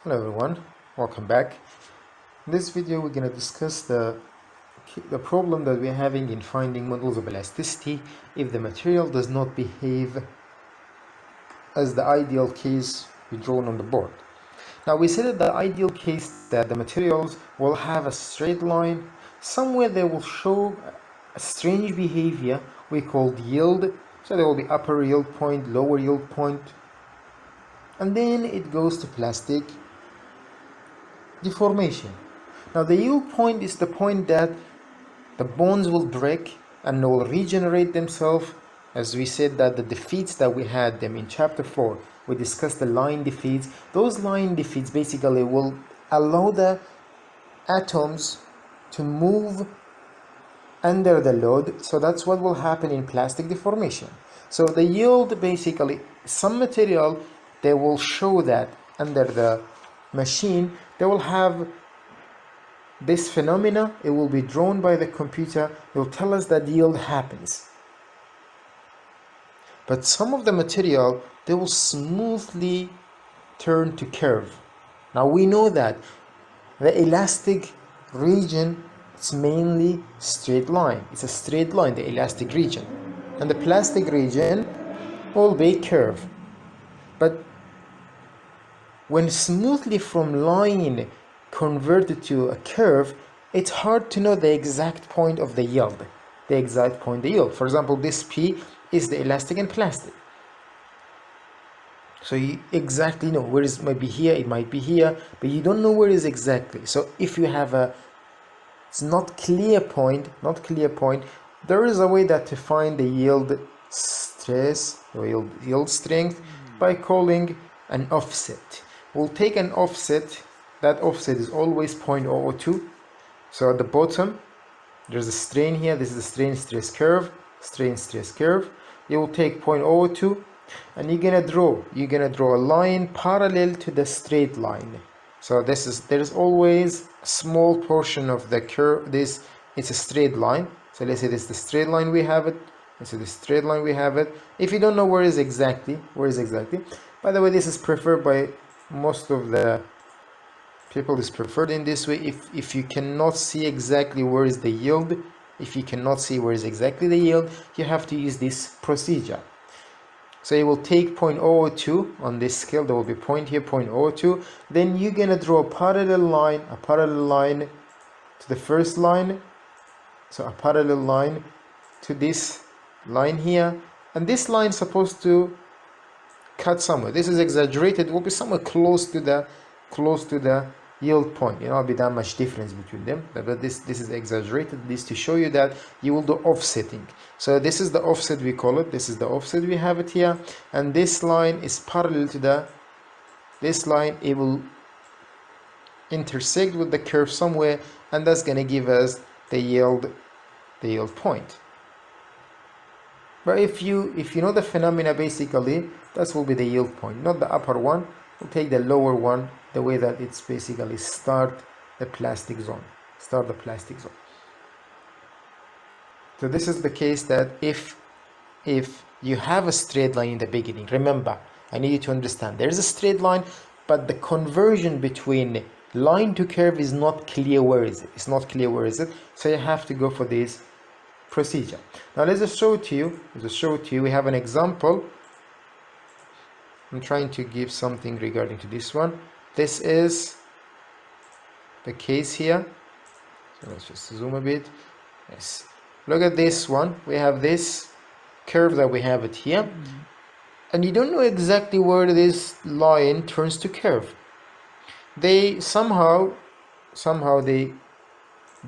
Hello everyone, welcome back. In this video we're going to discuss the problem that we're having in finding modulus of elasticity if the material does not behave as the ideal case we drawn on the board. Now we said that the ideal case that the materials will have a straight line, somewhere they will show a strange behavior we called yield, so there will be upper yield point, lower yield point, and then it goes to plastic deformation. Now the yield point is the point that the bonds will break and will regenerate themselves. As we said that the defeats that we had them in chapter 4, we discussed the line defeats. Those line defeats basically will allow the atoms to move under the load, so that's what will happen in plastic deformation. So the yield, basically some material, they will show that under the machine they will have this phenomena. It will be drawn by the computer. It will tell us that yield happens. But some of the material, they will smoothly turn to curve. Now we know that the elastic region is mainly straight line. It's a straight line, the elastic region, and the plastic region will be curve. But when smoothly from line converted to a curve, it's hard to know the exact point of the yield. The exact point of the yield. For example, this P is the elastic and plastic. So you exactly know where it might be here, it might be here, but you don't know where it is exactly. So if you have it's not clear point, there is a way that to find the yield stress or yield strength by calling an offset. We'll take an offset. That offset is always 0.002. So at the bottom there's a strain here. This is the strain stress curve. You will take 0.002 and you're gonna draw a line parallel to the straight line. So there's always a small portion of the curve. It's a straight line. So let's say this is the straight line we have it. If you don't know where is exactly, by the way, this is preferred by most of the people, is preferred in this way. If you cannot see exactly where is the yield, you have to use this procedure. So you will take 0.002 on this scale. There will be point here, 0.002. Then you're gonna draw a parallel line to the first line. So a parallel line to this line here, and this line is supposed to cut somewhere. This is exaggerated. It will be somewhere close to the yield point. It won't be that much difference between them, but this is exaggerated. This to show you that you will do offsetting. So this is the offset, we call it. This is the offset, we have it here, and this line is parallel to this line. It will intersect with the curve somewhere, and that's gonna give us the yield point. But if you know the phenomena, basically that will be the yield point, not the upper one. We'll take the lower one, the way that it's basically start the plastic zone. So this is the case that if you have a straight line in the beginning, remember, I need you to understand there's a straight line, but the conversion between line to curve is not clear. Where is it? So you have to go for this procedure. Now let's just show it to you. We have an example. I'm trying to give something regarding to this one. This is the case here. So let's just zoom a bit. Yes. Look at this one. We have this curve that we have it here. And you don't know exactly where this line turns to curve. They somehow they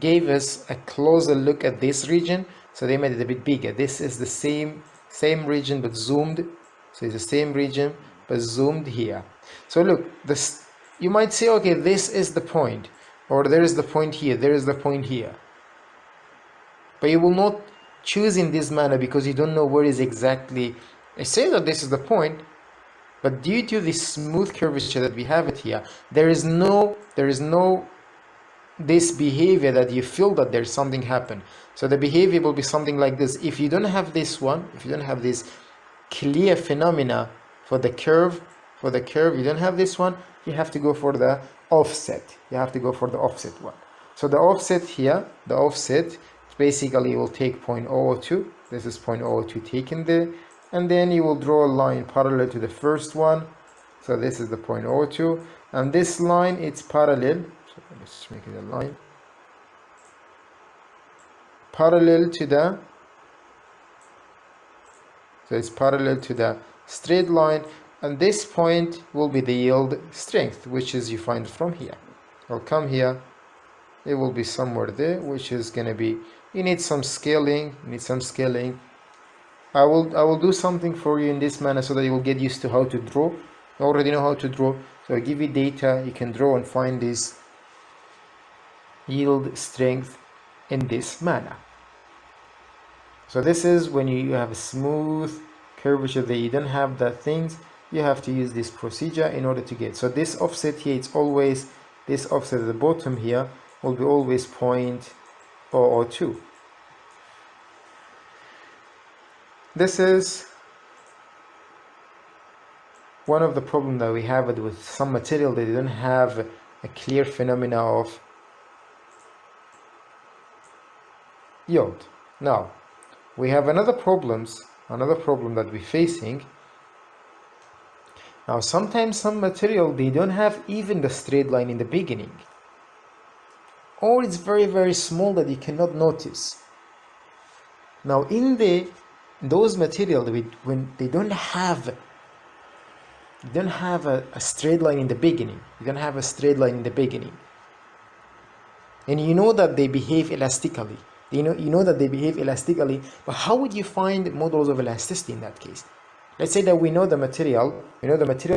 gave us a closer look at this region, so they made it a bit bigger. This is the same region but zoomed. So it's the same region but zoomed here. So look, this, you might say, okay, this is the point, or there is the point here, there is the point here. But you will not choose in this manner because you don't know where is exactly. I say that this is the point, but due to this smooth curvature that we have it here, there is no this behavior that you feel that there's something happen. So the behavior will be something like this. If you don't have this one, if you don't have this clear phenomena for the curve, you don't have this one, you have to go for the offset. You have to go for the offset one. So the offset here, the offset, basically you will take 0.002. This is 0.002 taken there. And then you will draw a line parallel to the first one. So this is the 0.02. And this line, it's parallel. So let's make it a line. Parallel to the, so it's parallel to the straight line. And this point will be the yield strength, which is you find from here. I'll come here. It will be somewhere there, which is going to be, you need some scaling. I will do something for you in this manner so that you will get used to how to draw. You already know how to draw, so I give you data, you can draw and find this yield strength in this manner. So this is when you have a smooth curvature that you don't have that things, you have to use this procedure in order to get. So this offset here, it's always, this offset at the bottom here will be always 0.002. This is one of the problems that we have with some material that they don't have a clear phenomena of yield. Now, we have another problem that we're facing. Now, sometimes some material, they don't have even the straight line in the beginning. Or it's very, very small that you cannot notice. Now, in those materials, when they don't have a straight line in the beginning, you don't have a straight line in the beginning, and you know that they behave elastically. You know that they behave elastically, but how would you find modulus of elasticity in that case? Let's say that we know the material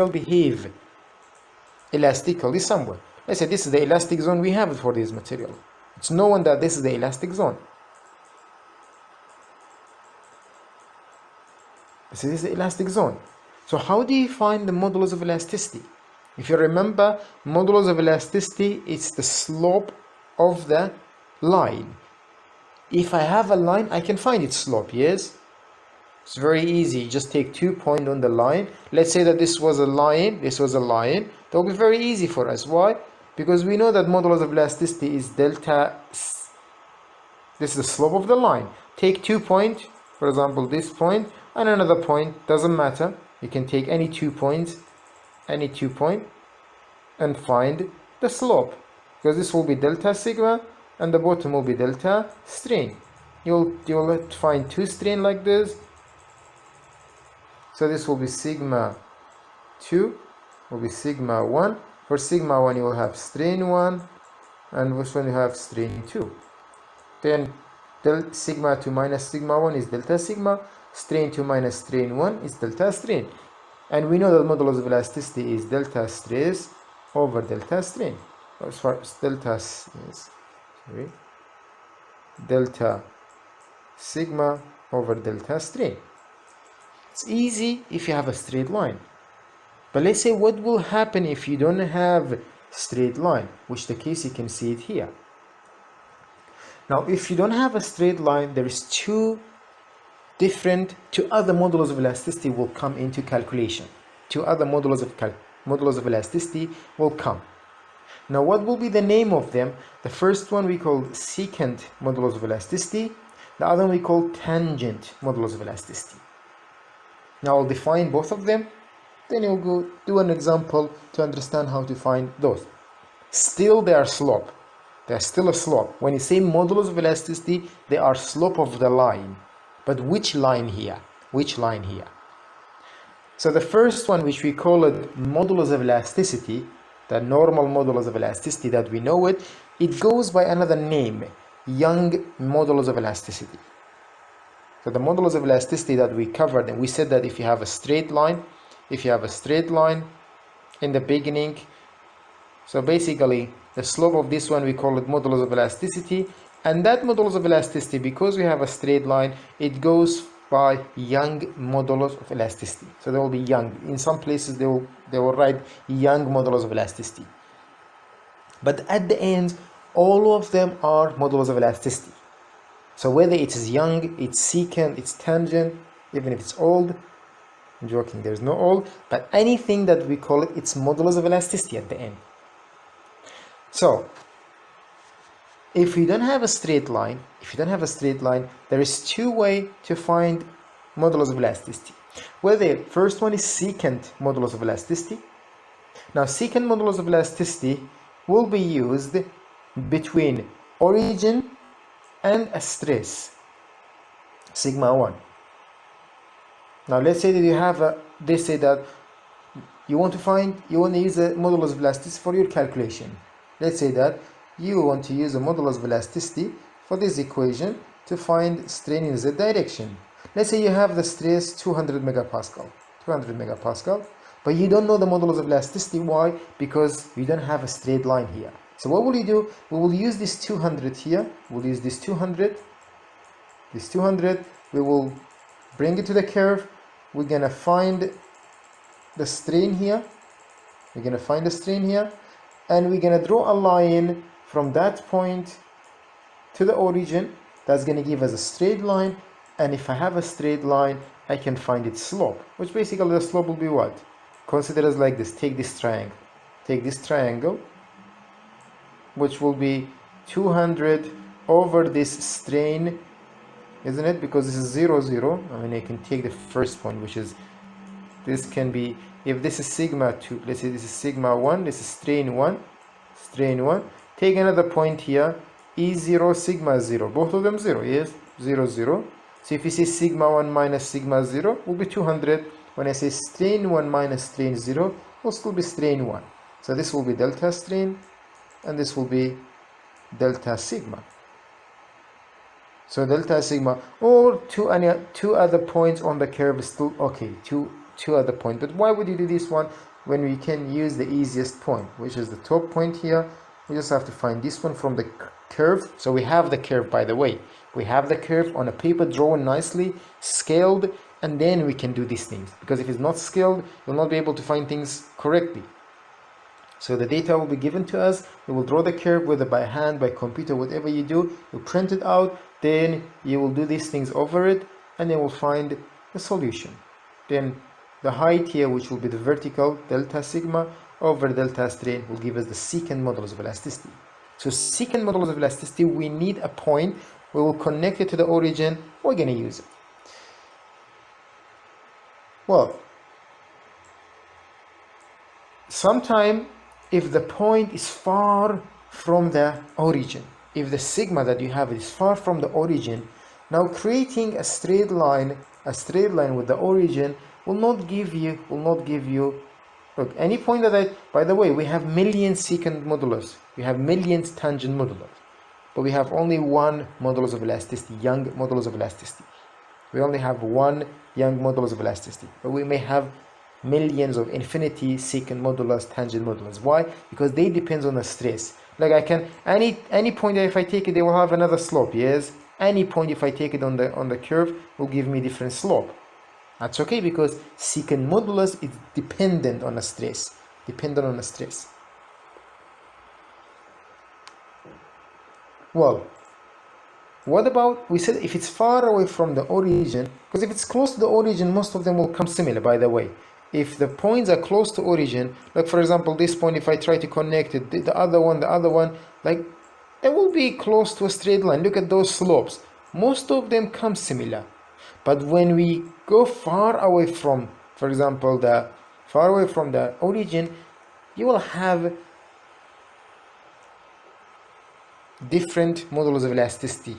behave elastically somewhere. Let's say this is the elastic zone we have for this material. It's known that this is the elastic zone. This is the elastic zone. So how do you find the modulus of elasticity? If you remember, modulus of elasticity is the slope of the line. If I have a line, I can find its slope, yes? It's very easy. Just take 2 points on the line. Let's say that this was a line, this was a line. That will be very easy for us. Why? Because we know that modulus of elasticity is delta. This is the slope of the line. Take 2 points, for example, this point and another point, doesn't matter. You can take any 2 points, and find the slope. Because this will be delta sigma and the bottom will be delta strain. You'll find 2 strain like this. So this will be sigma 2, will be sigma 1. For sigma 1 you will have strain 1, and this one you have strain 2. Then delta sigma 2 minus sigma 1 is delta sigma, strain 2 minus strain 1 is delta strain. And we know that modulus of elasticity is delta stress over delta strain. As far as delta sigma over delta strain. It's easy if you have a straight line. But let's say what will happen if you don't have straight line, which the case you can see it here. Now, if you don't have a straight line, there is two other modulus of elasticity will come into calculation. Two other modulus of elasticity will come. Now, what will be the name of them? The first one we call secant modulus of elasticity. The other one we call tangent modulus of elasticity. Now, I'll define both of them. Then you'll go do an example to understand how to find those. Still, they are slope. They are still a slope. When you say modulus of elasticity, they are slope of the line. But which line here? Which line here? So the first one, which we call it modulus of elasticity, the normal modulus of elasticity that we know it, it goes by another name, Young modulus of elasticity. So the modulus of elasticity that we covered, and we said that if you have a straight line in the beginning, so basically the slope of this one we call it modulus of elasticity, and that modulus of elasticity, because we have a straight line, it goes by Young modulus of elasticity. So there will be Young. In some places they will write Young modulus of elasticity. But at the end, all of them are modulus of elasticity. So whether it is Young, it's secant, it's tangent, even if it's old, I'm joking, there's no all, but anything that we call it, it's modulus of elasticity at the end. So if you don't have a straight line, there is two ways to find modulus of elasticity. Well, the first one is secant modulus of elasticity. Now, secant modulus of elasticity will be used between origin and a stress, sigma 1. Now, let's say that you have you want to use a modulus of elasticity for your calculation. Let's say that you want to use a modulus of elasticity for this equation to find strain in z direction. Let's say you have the stress 200 megapascal, but you don't know the modulus of elasticity. Why? Because you don't have a straight line here. So what will you do? We will use this 200 here. We'll use this 200. We will bring it to the curve. We're gonna find the strain here. And we're gonna draw a line from that point to the origin. That's gonna give us a straight line. And if I have a straight line, I can find its slope, which basically the slope will be what? Consider as like this. Take this triangle, which will be 200 over this strain, isn't it? Because this is 0, 0. I mean, I can take the first point, which is, this can be, if this is sigma 2, let's say this is sigma 1, this is strain 1. Take another point here, E0, sigma 0. Both of them 0, yes? 0, 0. So if you say sigma 1 minus sigma 0, will be 200. When I say strain 1 minus strain 0, will still be strain 1. So this will be delta strain, and this will be delta sigma. So delta sigma, or two other points on the curve is still okay. Two other points. But why would you do this one when we can use the easiest point, which is the top point here? We just have to find this one from the curve. So we have the curve, by the way. We have the curve on a paper drawn nicely, scaled, and then we can do these things. Because if it's not scaled, you'll not be able to find things correctly. So the data will be given to us. We will draw the curve, whether by hand, by computer, whatever you do. You print it out, then you will do these things over it, and then we'll find the solution. Then the height here, which will be the vertical, delta sigma, over delta strain, will give us the secant modulus of elasticity. So secant modulus of elasticity, we need a point. We will connect it to the origin. We're going to use it. Well, sometime if the point is far from the origin, if the sigma that you have is far from the origin, now creating a straight line with the origin will not give you, look, any point that by the way, we have millions secant modulus, we have millions tangent modulus, but we have only one modulus of elasticity, Young modulus of elasticity. We only have one Young modulus of elasticity, but we may have millions of infinity secant modulus, tangent modulus. Why? Because they depends on the stress. Like I can, any point that if I take it, they will have another slope. Yes, any point if I take it on the curve will give me different slope. That's okay, because secant modulus is dependent on a stress. Well, what about, we said if it's far away from the origin, because if it's close to the origin, most of them will come similar, by the way. If the points are close to origin, like for example this point, if I try to connect it, the other one, like it will be close to a straight line. Look at those slopes. Most of them come similar. But when we go far away from, for example, far away from the origin, you will have different modulus of elasticity.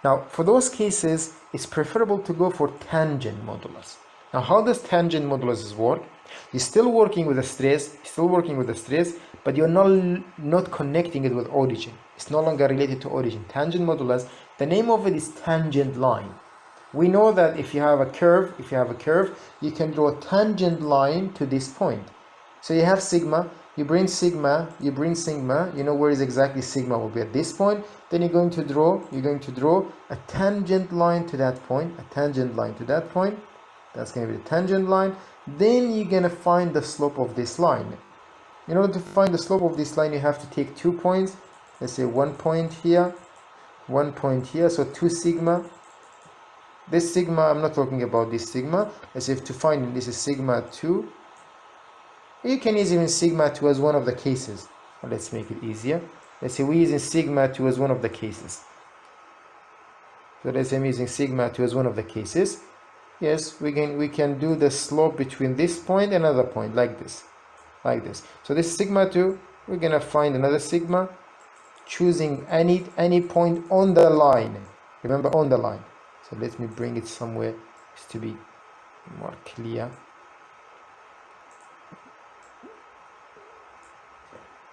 Now, for those cases, it's preferable to go for tangent modulus. Now, how does tangent modulus work? You're still working with the stress, but you're not connecting it with origin. It's no longer related to origin. Tangent modulus, the name of it is tangent line. We know that if you have a curve, you can draw a tangent line to this point. So you have sigma, you bring sigma, you know where is exactly sigma will be at this point. Then you're going to draw a tangent line to that point, That's going to be the tangent line. Then you're going to find the slope of this line. In order to find the slope of this line, you have to take 2 points. Let's say 1 point here, 1 point here. So 2 sigma this sigma, I'm not talking about this sigma, as if to find this is sigma 2. You can use even sigma 2 as one of the cases. Let's make it easier. Let's say we're using sigma 2 as one of the cases. So let's say I'm using sigma 2 as one of the cases. Yes, we can do the slope between this point and another point, like this. So this sigma 2, we're gonna find another sigma, choosing any point on the line. Remember, on the line. So let me bring it somewhere just to be more clear.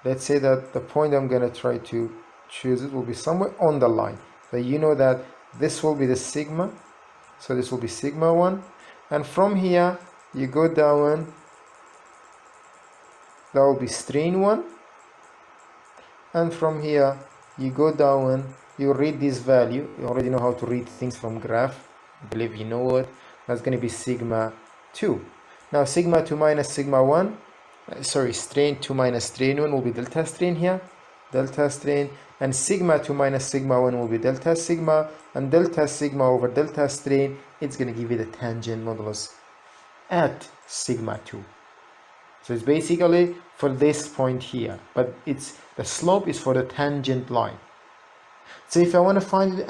Let's say that the point I'm gonna try to choose it will be somewhere on the line. So you know that this will be the sigma. So this will be sigma 1. And from here, you go down. That will be strain 1. And from here, you go down. You read this value. You already know how to read things from graph. I believe you know it. That's going to be sigma 2. Now, sigma 2 minus sigma 1. Strain 2 minus strain 1 will be delta strain here. Delta strain. And sigma 2 minus sigma 1 will be delta sigma. And delta sigma over delta strain, it's going to give you the tangent modulus at sigma 2. So it's basically for this point here, but it's the slope is for the tangent line. So if I want to find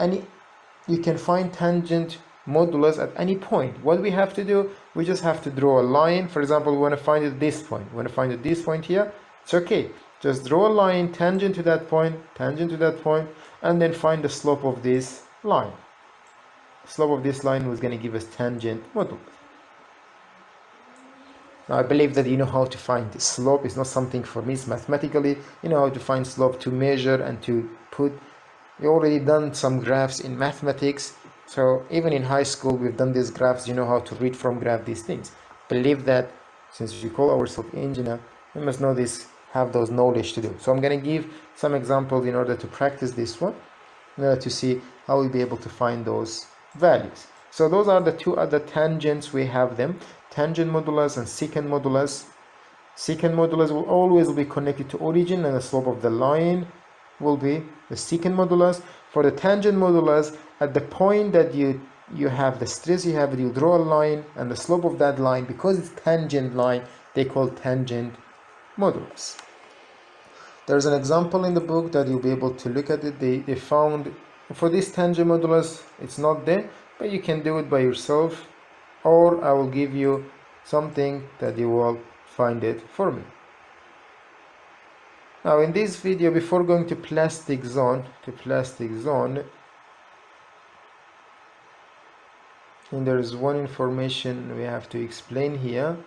you can find tangent modulus at any point. What we have to do, we just have to draw a line. For example, we want to find it this point. We want to find it this point here. It's okay. Just draw a line tangent to that point, and then find the slope of this line. The slope of this line was going to give us tangent modulus. Now, I believe that you know how to find slope. It's not something for me, it's mathematically. You know how to find slope, to measure and to put. We already done some graphs in mathematics. So even in high school, we've done these graphs. You know how to read from graph these things. Believe that since we call ourselves engineer, we must know this, have those knowledge to do. So I'm going to give some examples in order to practice this one, in order to see how we'll be able to find those values. So those are the two other tangents. We have them, tangent modulus and secant modulus. Secant modulus will always be connected to origin, and the slope of the line will be the secant modulus. For the tangent modulus, at the point that you have the stress you have, you draw a line, and the slope of that line, because it's tangent line, they call tangent modulus. There's an example in the book that you'll be able to look at it. They found for this tangent modulus, it's not there, but you can do it by yourself, or I will give you something that you will find it for me. Now in this video, before going to plastic zone, and there is one information we have to explain here.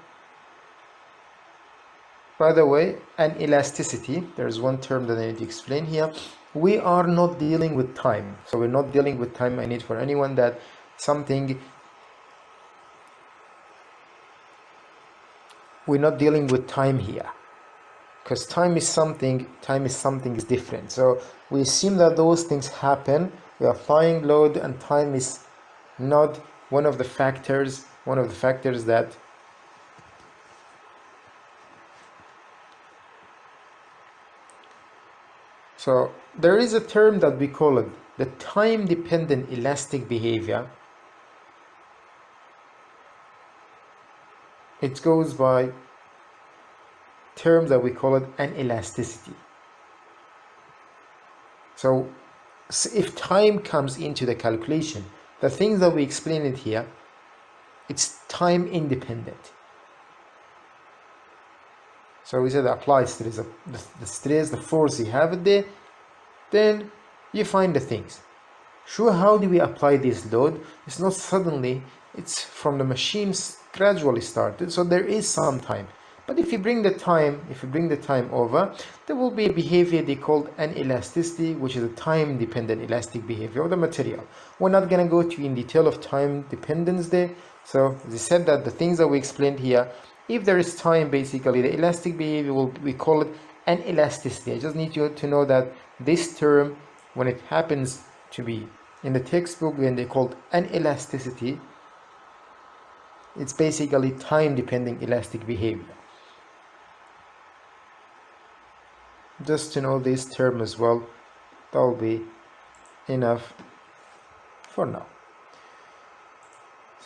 By the way, an elasticity, there's one term that I need to explain here. We are not dealing with time. So we're not dealing with time. I need for anyone that we're not dealing with time here. Because time is something is different. So we assume that those things happen. We are applying load, and time is not one of the factors that so there is a term that we call it the time-dependent elastic behavior. It goes by terms that we call it an elasticity. So if time comes into the calculation, the things that we explain it here, it's time independent. So we said apply stress, the stress, the force you have it there, then you find the things. Sure, how do we apply this load? It's not suddenly, it's from the machines gradually started, so there is some time. But if you bring the time over, there will be a behavior they called an elasticity, which is a time-dependent elastic behavior of the material. We're not going to go to in detail of time dependence there. So as I said, that the things that we explained here, if there is time, basically the elastic behavior we call it an elasticity. I just need you to know that this term, when it happens to be in the textbook, when they called an elasticity, it's basically time-dependent elastic behavior. Just to know this term as well, that will be enough for now.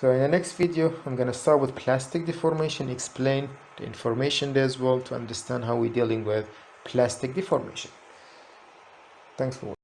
So in the next video, I'm going to start with plastic deformation, explain the information there as well to understand how we're dealing with plastic deformation. Thanks for watching.